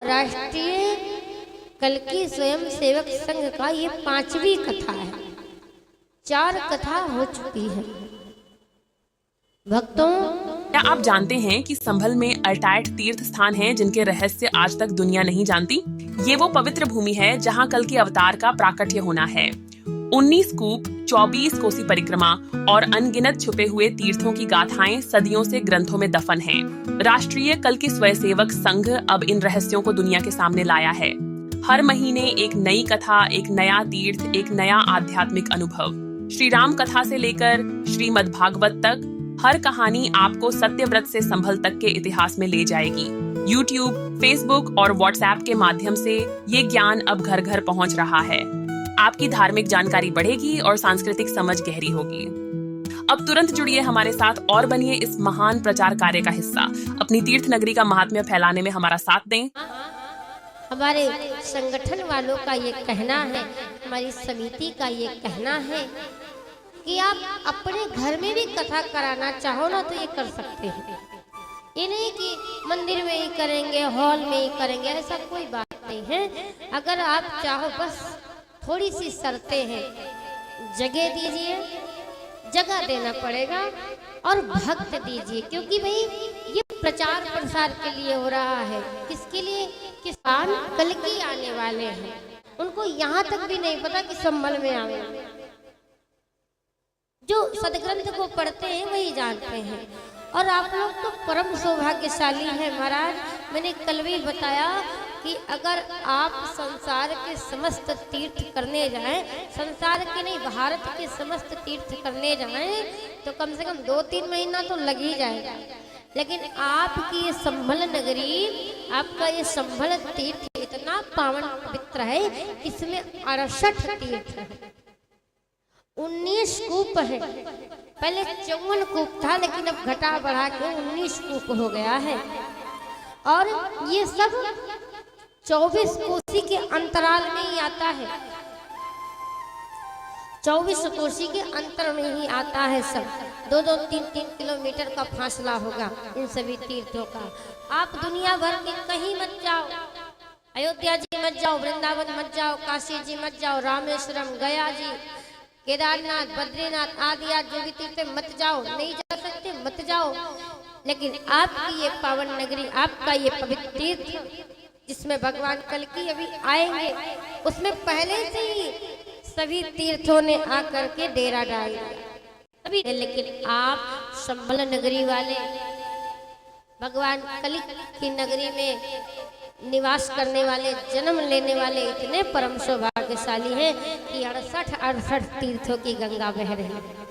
राष्ट्रीय कल्कि स्वयं सेवक संघ का ये 5वीं कथा है। 4 कथा हो चुकी है। भक्तों, क्या आप जानते हैं कि संभल में अल्टाइट तीर्थ स्थान हैं जिनके रहस्य आज तक दुनिया नहीं जानती? ये वो पवित्र भूमि है जहां कल के अवतार का प्राकट्य होना है। 19 कूप, 24 कोसी परिक्रमा और अनगिनत छुपे हुए तीर्थों की गाथाएं सदियों से ग्रंथों में दफन हैं। राष्ट्रीय कल्कि स्वयंसेवक संघ अब इन रहस्यों को दुनिया के सामने लाया है। हर महीने एक नई कथा, एक नया तीर्थ, एक नया आध्यात्मिक अनुभव। श्री राम कथा से लेकर श्रीमद् भागवत तक हर कहानी आपको सत्यव्रत से संभल तक के इतिहास में ले जाएगी। YouTube, Facebook और WhatsApp के माध्यम से ये ज्ञान अब घर घर पहुंच रहा है। आपकी धार्मिक जानकारी बढ़ेगी और सांस्कृतिक समझ गहरी होगी। अब तुरंत जुड़िए हमारे साथ और बनिए इस महान प्रचार कार्य का हिस्सा। अपनी तीर्थ नगरी का महात्म्य फैलाने में हमारा साथ दें। हमारे संगठन वालों का ये कहना है, हमारी समिति का ये कहना है कि आप अपने घर में भी कथा कराना चाहो ना तो ये कर सकते हैं। ये नहीं कि मंदिर में ही करेंगे, हॉल में ही करेंगे, ऐसा कोई बात नहीं है। अगर आप चाहो, बस थोड़ी सी शर्तें हैं। जगह दीजिए, जगह देना पड़ेगा, और भक्त दीजिए, क्योंकि भाई ये प्रचार प्रसार के लिए हो रहा है। किसके लिए? किसान कल्कि आने वाले हैं, उनको यहाँ तक भी नहीं पता कि संभल में आवे। जो सदग्रंथ को पढ़ते हैं वही जानते हैं। और आप लोग तो परम सौभाग्यशाली हैं महाराज। मैंने कल भी बताया कि अगर आप संसार के समस्त तीर्थ करने जाएं, संसार के नहीं भारत के समस्त तीर्थ करने जाएं, तो कम से कम 2-3 महीना तो लग ही जाएगा। लेकिन आपकी ये संभल नगरी, आपका ये संभल तीर्थ इतना पावन पवित्र है, इसमें 68 तीर्थ है, 19 कूप है। पहले 54 कूप था, लेकिन अब घटा बढ़ा के 19 कूप हो गया है। और ये सब 24 कोसी के अंतराल में ही आता है। 24 कोसी के अंतर में ही आता है सब। 2-2, 3-3 किलोमीटर का फासला होगा इन सभी तीर्थों का। आप दुनिया भर के कहीं मत जाओ, अयोध्या जी मत जाओ, वृंदावन मत जाओ, काशी जी मत जाओ, रामेश्वरम, गया जी, केदारनाथ, बद्रीनाथ आदि जो भी तीर्थ मत जाओ, नहीं जा सकते मत जाओ। लेकिन आपकी ये पावन नगरी, आपका ये पवित्र तीर्थ जिसमें भगवान कल्कि अभी आएंगे, उसमें पहले से ही सभी तीर्थों ने आकर के डेरा डाल दिया अभी। लेकिन आप संभल नगरी वाले, भगवान कल्कि नगरी में निवास करने वाले, जन्म लेने वाले इतने परम सौभाग्यशाली हैं कि 68 तीर्थों की गंगा बह रही है।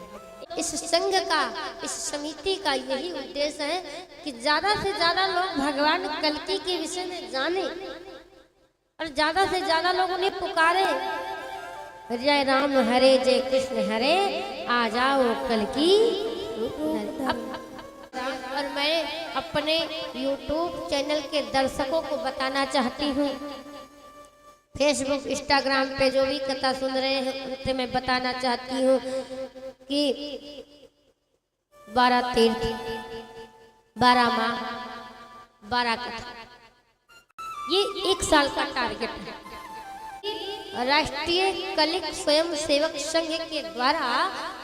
इस संघ का, इस समिति का यही उद्देश्य है कि ज्यादा से ज्यादा लोग भगवान कल्कि के विषय में जाने और ज्यादा से ज्यादा लोग उन्हें पुकारे। जय राम हरे, जय कृष्ण हरे, आ जाओ कल्कि। और मैं अपने YouTube चैनल के दर्शकों को बताना चाहती हूँ, फेसबुक, इंस्टाग्राम पे जो भी कथा सुन रहे हैं उनसे मैं बताना चाहती हूँ कि 12 तीर्थ, 12 माह, 12 कथा, ये 1 साल का टारगेट है। राष्ट्रीय कल्कि स्वयं सेवक संघ के द्वारा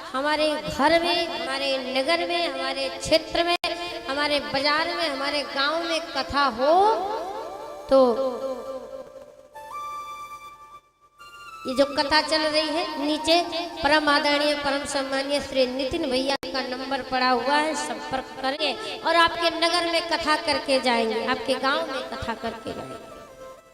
हमारे घर में, हमारे नगर में, हमारे क्षेत्र में, हमारे बाजार में, हमारे गांव में कथा हो तो ये जो कथा चल रही है, नीचे परम आदरणीय, परम सम्मानीय श्री नितिन भैया का नंबर पड़ा हुआ है, संपर्क करें और आपके नगर में कथा करके जाएंगे, आपके गांव में कथा करके जाएंगे।